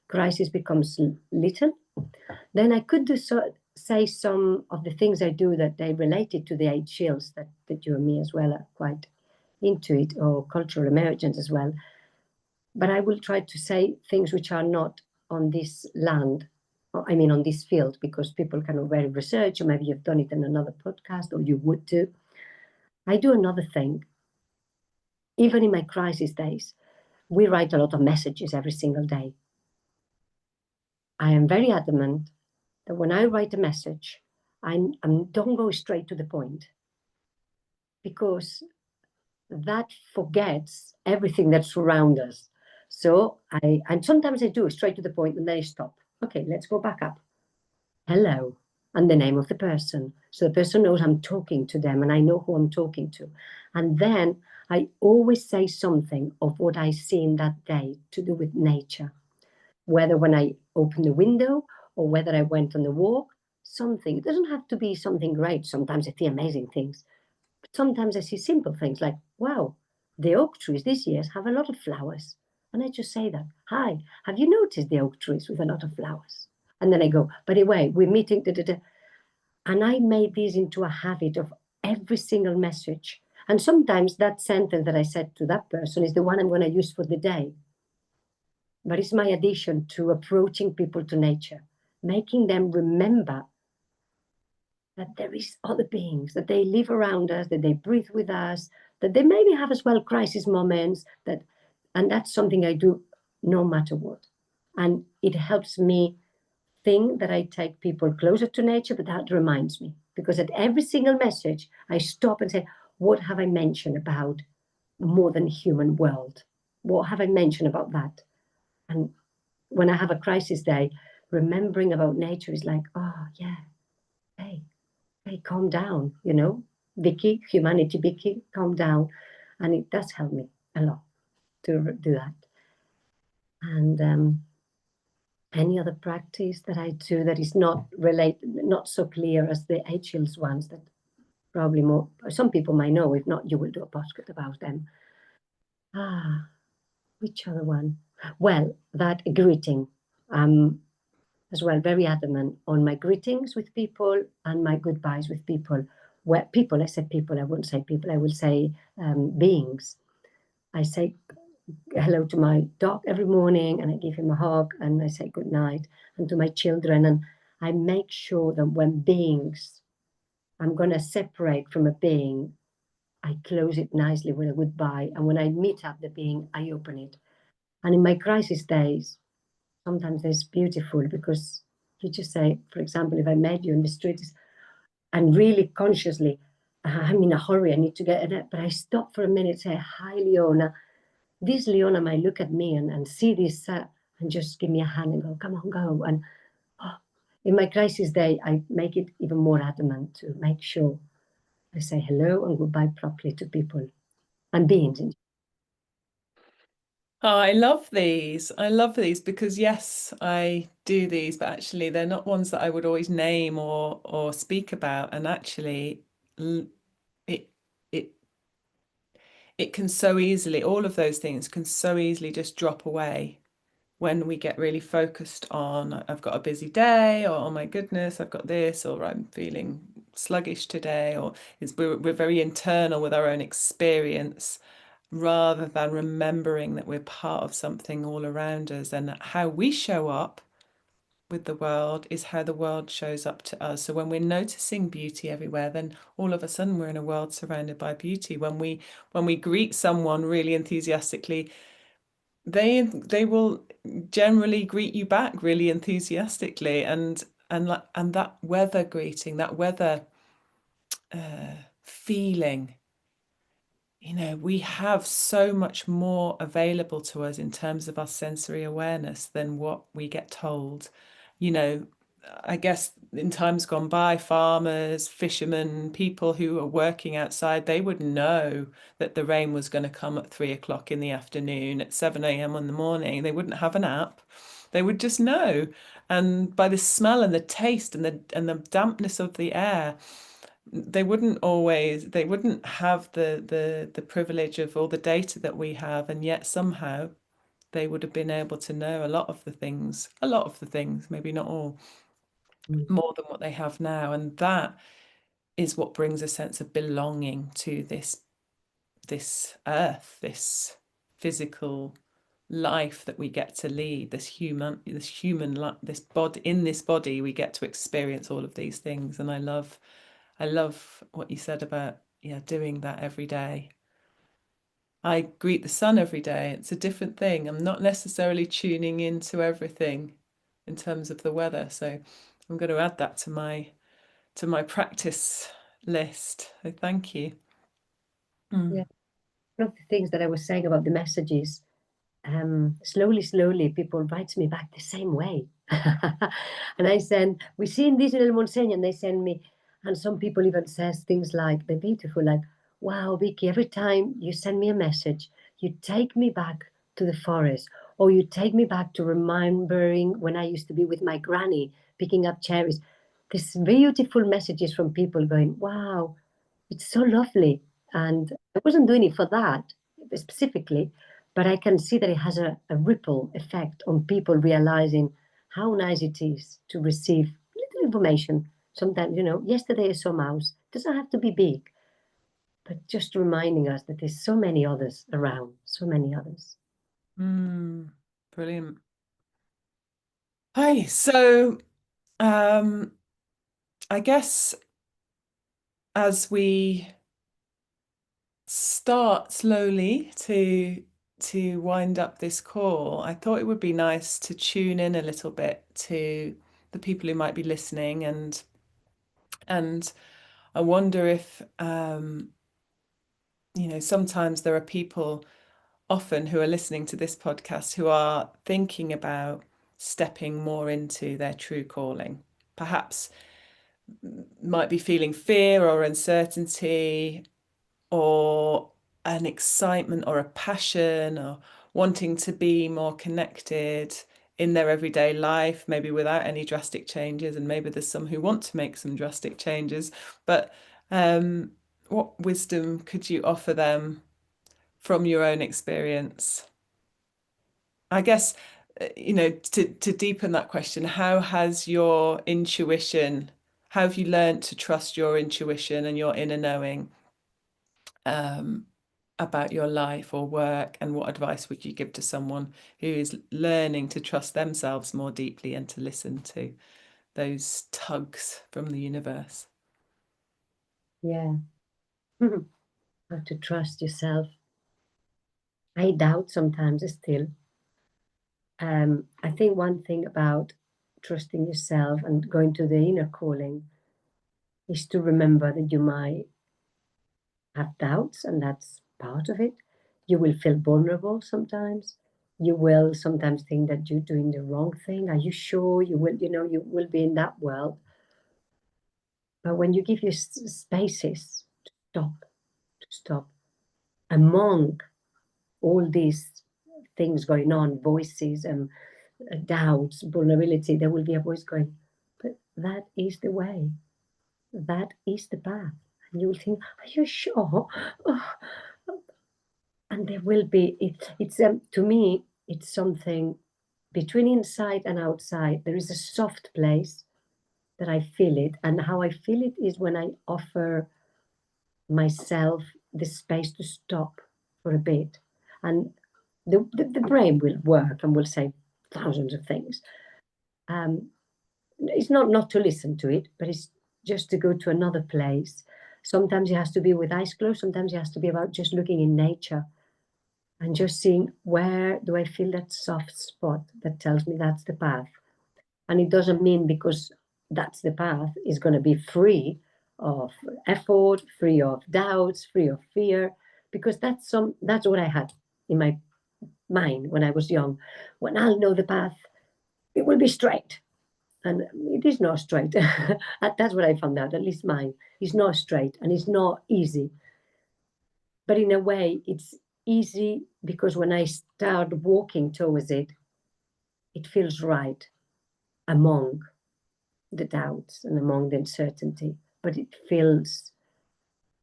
Speaker 2: crisis becomes little. Then I could say some of the things I do that they related to the 8 shields that you and me as well are quite into it, or cultural emergence as well. But I will try to say things which are not on this land, on this field, because people can already research, or maybe you've done it in another podcast, or you would do. I do another thing. Even in my crisis days, we write a lot of messages every single day. I am very adamant that when I write a message, I'm don't go straight to the point, because that forgets everything that surrounds us. So and sometimes I do straight to the point and then I stop. Okay, let's go back up. Hello, and the name of the person. So the person knows I'm talking to them and I know who I'm talking to. And then I always say something of what I see in that day to do with nature, whether when I open the window or whether I went on the walk, something. It doesn't have to be something great. Sometimes I see amazing things. But sometimes I see simple things like, wow, the oak trees this year have a lot of flowers. And I just say that, hi, have you noticed the oak trees with a lot of flowers? And then I go, by the way, we're meeting, da, da, da. And I made this into a habit of every single message. And sometimes that sentence that I said to that person is the one I'm going to use for the day. But it's my addition to approaching people to nature, making them remember that there is other beings, that they live around us, that they breathe with us, that they maybe have as well crisis moments, and that's something I do no matter what. And it helps me think that I take people closer to nature, but that reminds me, because at every single message, I stop and say, what have I mentioned about more than human world? What have I mentioned about that? And when I have a crisis day, remembering about nature is like, oh yeah, hey, hey, calm down, Vicky, humanity, Vicky, calm down. And it does help me a lot to do that. And any other practice that I do that is not not so clear as the HL's ones, that probably more, some people might know. If not, you will do a podcast about them. Which other one? Well, that greeting. As well, very adamant on my greetings with people and my goodbyes with people. Where people, I said people, I wouldn't say people, I will say beings. I say hello to my dog every morning and I give him a hug and I say good night, and to my children. And I make sure that when beings, I'm going to separate from a being, I close it nicely with a goodbye. And when I meet up the being, I open it. And in my crisis days, sometimes it's beautiful because you just say, for example, if I met you in the street and really consciously, I'm in a hurry, I need to get in it, but I stop for a minute, say, hi, Leona. This Leona might look at me and see this and just give me a hand and go, come on, go. And oh, in my crisis day, I make it even more adamant to make sure I say hello and goodbye properly to people and beings.
Speaker 1: Oh, I love these. I love these because yes, I do these, but actually they're not ones that I would always name or speak about. And actually, it it it can so easily, all of those things can so easily just drop away when we get really focused on, I've got a busy day, or oh my goodness, I've got this, or I'm feeling sluggish today, or we're very internal with our own experience rather than remembering that we're part of something all around us, and how we show up with the world is how the world shows up to us. So when we're noticing beauty everywhere, then all of a sudden we're in a world surrounded by beauty. When we greet someone really enthusiastically, they will generally greet you back really enthusiastically, and that weather greeting, that weather feeling, we have so much more available to us in terms of our sensory awareness than what we get told. You know, I guess in times gone by, farmers, fishermen, people who are working outside, they would know that the rain was going to come at 3 o'clock in the afternoon, at 7 a.m. in the morning. They wouldn't have an app. They would just know. And by the smell and the taste and the dampness of the air, they wouldn't have the privilege of all the data that we have, and yet somehow they would have been able to know a lot of the things, maybe not all,
Speaker 2: Mm.
Speaker 1: more than what they have now. And that is what brings a sense of belonging to this earth, this physical life that we get to lead, this human life, this body we get to experience all of these things. And I love what you said about, yeah, doing that every day. I greet the sun every day. It's a different thing. I'm not necessarily tuning into everything in terms of the weather. So I'm going to add that to to my practice list. So thank you.
Speaker 2: Yeah. One of the things that I was saying about the messages, slowly, people write me back the same way. And I send, we see in this little Monseigneur, and they send me, and some people even says things like, they're beautiful, like, wow, Vicky, every time you send me a message, you take me back to the forest, or you take me back to remembering when I used to be with my granny picking up cherries. These beautiful messages from people going, wow, it's so lovely. And I wasn't doing it for that specifically, but I can see that it has a ripple effect on people realizing how nice it is to receive little information. Sometimes, yesterday I saw a mouse. It doesn't have to be big, but just reminding us that there's so many others around, so many others.
Speaker 1: Brilliant. Hi, so I guess as we start slowly to wind up this call, I thought it would be nice to tune in a little bit to the people who might be listening, and I wonder if sometimes there are people often who are listening to this podcast who are thinking about stepping more into their true calling, perhaps might be feeling fear or uncertainty or an excitement or a passion or wanting to be more connected in their everyday life, maybe without any drastic changes. And maybe there's some who want to make some drastic changes. But what wisdom could you offer them from your own experience? I guess, to deepen that question, how has your intuition, how have you learned to trust your intuition and your inner knowing about your life or work, and what advice would you give to someone who is learning to trust themselves more deeply and to listen to those tugs from the universe?
Speaker 2: Yeah. How to trust yourself. I doubt sometimes still. I think one thing about trusting yourself and going to the inner calling is to remember that you might have doubts, and that's part of it. You will feel vulnerable sometimes. You will sometimes think that you're doing the wrong thing. Are you sure you will, you will be in that world? But when you give your spaces to stop among all these things going on, voices and doubts, vulnerability, there will be a voice going, but that is the way. That is the path. And you will think, are you sure? Oh, and there will be it's to me it's something between inside and outside. There is a soft place that I feel it, and how I feel it is when I offer myself the space to stop for a bit, and the brain will work and will say thousands of things. It's not to listen to it, but it's just to go to another place. Sometimes it has to be with eyes closed, sometimes it has to be about just looking in nature and just seeing, where do I feel that soft spot that tells me that's the path. And it doesn't mean because that's the path is going to be free of effort, free of doubts, free of fear, because that's what I had in my mind when I was young. When I'll know the path, it will be straight. And it is not straight. That's what I found out, at least mine. It's not straight and it's not easy. But in a way, it's easy because when I start walking towards it, it feels right among the doubts and among the uncertainty. But it feels,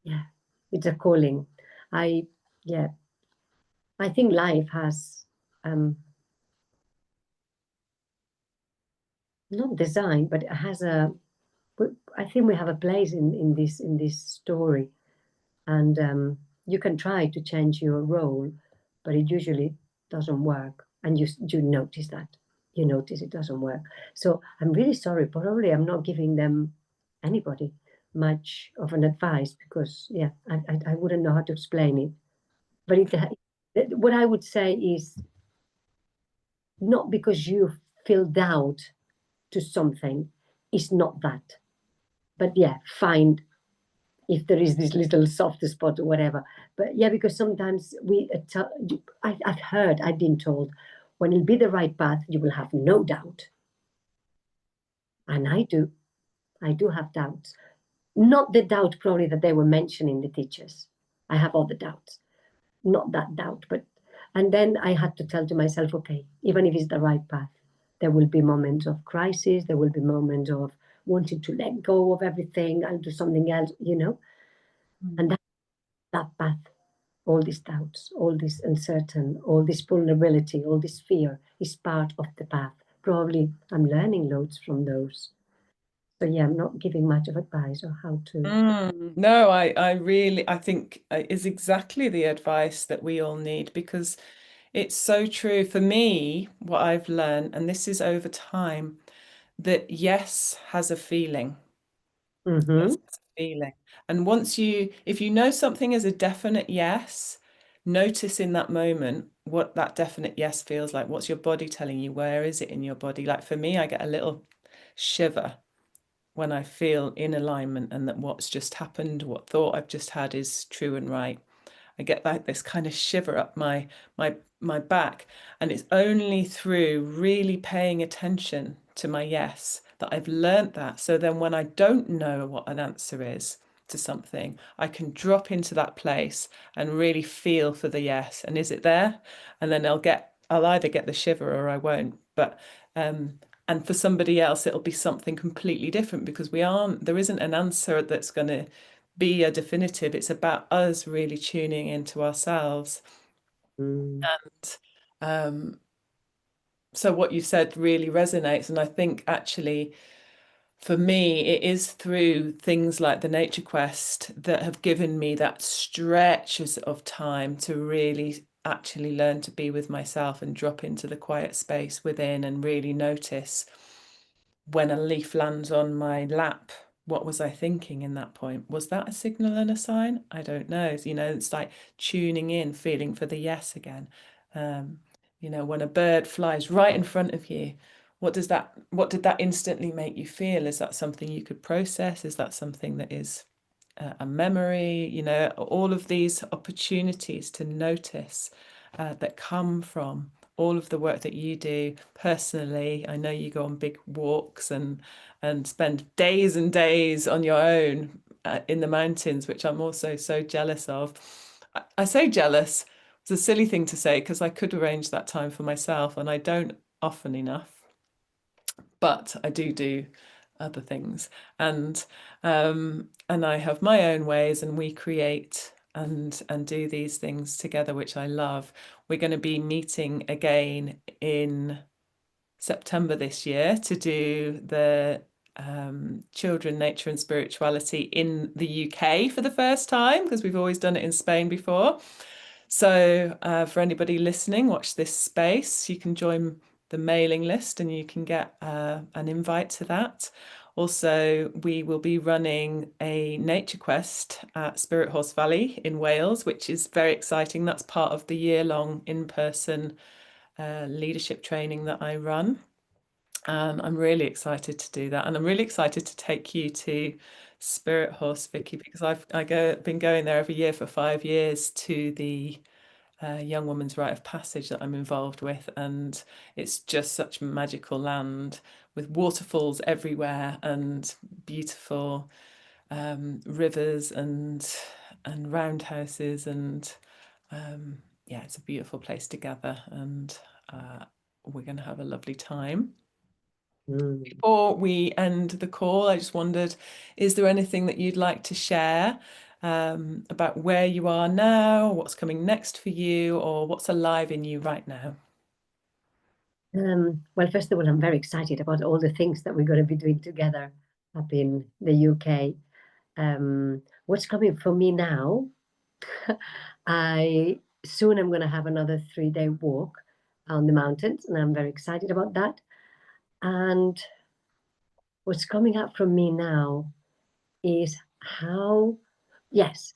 Speaker 2: yeah, it's a calling. I, yeah, I think life has not design, but it has a. I think we have a place in this story, and you can try to change your role, but it usually doesn't work, and you notice that. You notice it doesn't work. So I'm really sorry. Probably I'm not giving them anybody much of an advice because yeah, I wouldn't know how to explain it. But what I would say is not because you feel doubt to something, it's not that. but yeah, find if there is this little soft spot or whatever. But yeah, because sometimes I've been told, when it'll be the right path, you will have no doubt. And I do have doubts. Not the doubt probably that they were mentioning, the teachers. I have other doubts, not that doubt. But and then I had to tell to myself, okay, even if it's the right path, there will be moments of crisis. There will be moments of wanting to let go of everything and do something else, you know. And that path, all these doubts, all this uncertain, all this vulnerability, all this fear is part of the path. Probably I'm learning loads from those. So yeah, I'm not giving much of advice on how to.
Speaker 1: No, I really, I think is exactly the advice that we all need because it's so true. For me, what I've learned, and this is over time, that yes has a feeling. Yes,
Speaker 2: Mm-hmm.
Speaker 1: has a feeling. And once you, if you know something is a definite yes, notice in that moment what that definite yes feels like. What's your body telling you? Where is it in your body? Like for me, I get a little shiver when I feel in alignment and that what's just happened, what thought I've just had is true and right. I get like this kind of shiver up my back, and it's only through really paying attention to my yes that I've learnt that. So then when I don't know what an answer is to something, I can drop into that place and really feel for the yes. And is it there? And then I'll either get the shiver or I won't. But and for somebody else, it'll be something completely different because there isn't an answer that's going to be a definitive. It's about us really tuning into ourselves.
Speaker 2: Mm.
Speaker 1: Um, so what you said really resonates. And I think actually for me, it is through things like the Nature Quest that have given me that stretches of time to really actually learn to be with myself and drop into the quiet space within and really notice when a leaf lands on my lap, what was I thinking in that point? Was that a signal and a sign? I don't know. You know, it's like tuning in, feeling for the yes again. Um, when a bird flies right in front of you, what did that instantly make you feel? Is that something you could process? Is that something that is a memory? All of these opportunities to notice that come from all of the work that you do personally. I know you go on big walks and spend days and days on your own in the mountains, which I'm also so jealous of. I say jealous. It's a silly thing to say because I could arrange that time for myself, and I don't often enough. But I do other things, and I have my own ways, and we create and do these things together, which I love. We're going to be meeting again in September this year to do the Children, Nature and Spirituality in the UK for the first time because we've always done it in Spain before. So for anybody listening, watch this space. You can join the mailing list and you can get an invite to that. Also, we will be running a nature quest at Spirit Horse Valley in Wales, which is very exciting. That's part of the year-long in-person leadership training that I run. And I'm really excited to do that. And I'm really excited to take you to Spirit Horse, Vicky, because been going there every year for 5 years to the Young Woman's Rite of Passage that I'm involved with. And it's just such magical land with waterfalls everywhere and beautiful rivers and roundhouses. And yeah, it's a beautiful place to gather. And we're going to have a lovely time.
Speaker 2: Mm.
Speaker 1: Before we end the call, I just wondered, is there anything that you'd like to share about where you are now, what's coming next for you, or what's alive in you right now?
Speaker 2: Well, first of all, I'm very excited about all the things that we're going to be doing together up in the UK. What's coming for me now? I soon I'm going to have another 3-day walk on the mountains, and I'm very excited about that. And what's coming up from me now is yes,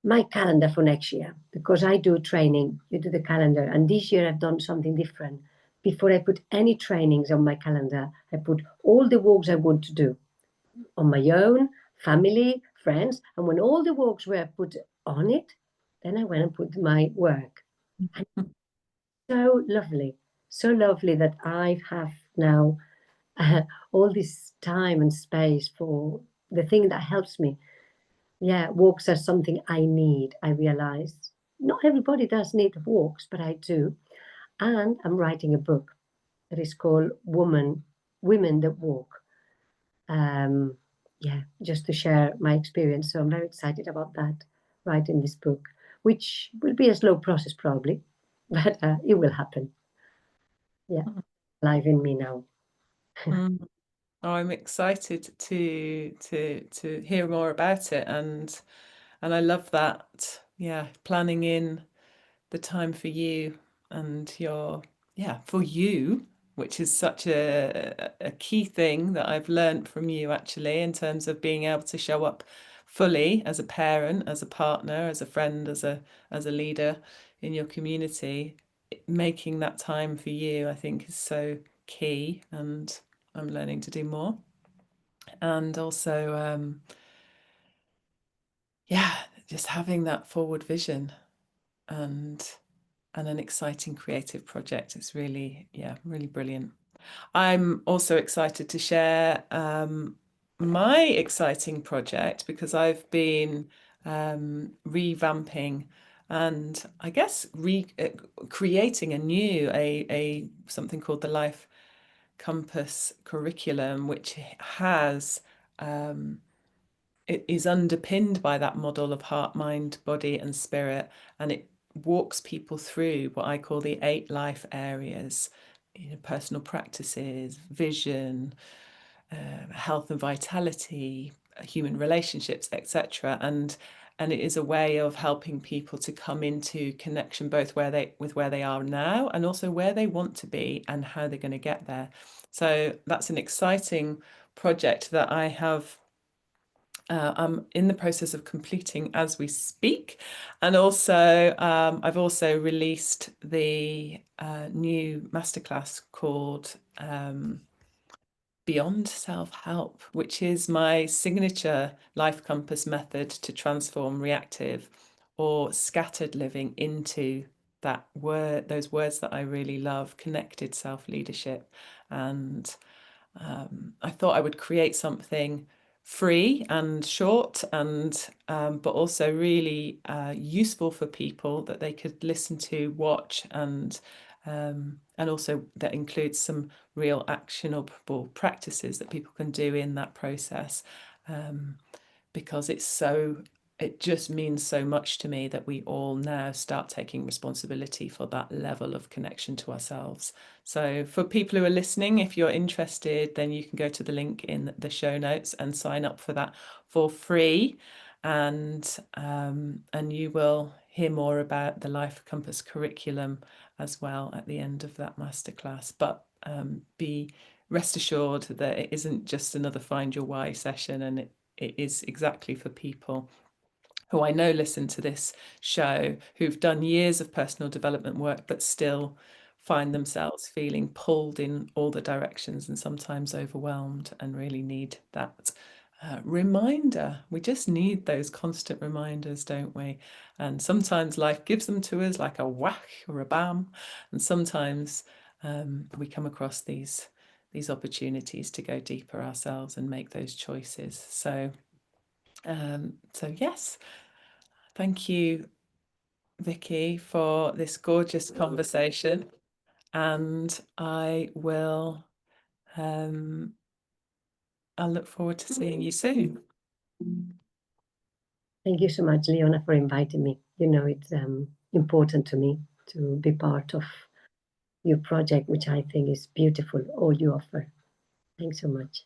Speaker 2: my calendar for next year, because I do training, you do the calendar, and this year I've done something different. Before I put any trainings on my calendar, I put all the walks I want to do. on my own, family, friends. And when all the walks were put on it, then I went and put my work. And so lovely that I have now all this time and space for the thing that helps me. Yeah, walks are something I need, I realize. Not everybody does need walks, but I do. And I'm writing a book that is called Women That Walk. Yeah, just to share my experience. So I'm very excited about that, writing this book, which will be a slow process probably, but it will happen. Yeah, live in me now.
Speaker 1: Mm. Oh, I'm excited to hear more about it, and I love that. Yeah, planning in the time for you and your, yeah, for you, which is such a key thing that I've learned from you actually, in terms of being able to show up fully as a parent, as a partner, as a friend, as a leader in your community. Making that time for you, I think, is so key, and I'm learning to do more. And also, yeah, just having that forward vision and an exciting creative project. It's really, yeah, really brilliant. I'm also excited to share my exciting project, because I've been revamping and I guess creating a new a something called the Life Compass curriculum, which has it is underpinned by that model of heart, mind, body, and spirit, and it walks people through what I call the 8 life areas, personal practices, vision, health and vitality, human relationships, etc. And it is a way of helping people to come into connection both with where they are now, and also where they want to be and how they're going to get there. So that's an exciting project that I have. I'm in the process of completing as we speak, and also I've also released the new masterclass called Beyond Self-Help, which is my signature life compass method to transform reactive or scattered living into that word, those words that I really love, connected self-leadership. And I thought I would create something free and short, and but also really useful for people that they could listen to, watch, and also that includes some real actionable practices that people can do in that process, because it just means so much to me that we all now start taking responsibility for that level of connection to ourselves. So for people who are listening, if you're interested, then you can go to the link in the show notes and sign up for that for free. And you will hear more about the Life Compass curriculum as well at the end of that masterclass. But be rest assured that it isn't just another Find Your Why session, and it is exactly for people who I know listen to this show, who've done years of personal development work, but still find themselves feeling pulled in all the directions and sometimes overwhelmed, and really need that reminder. We just need those constant reminders, don't we? And sometimes life gives them to us like a whack or a bam, and sometimes we come across these opportunities to go deeper ourselves and make those choices. So yes, thank you, Vicky, for this gorgeous conversation. And I'll look forward to seeing you soon.
Speaker 2: Thank you so much, Leona, for inviting me. You know, it's important to me to be part of your project, which I think is beautiful, all you offer. Thanks so much.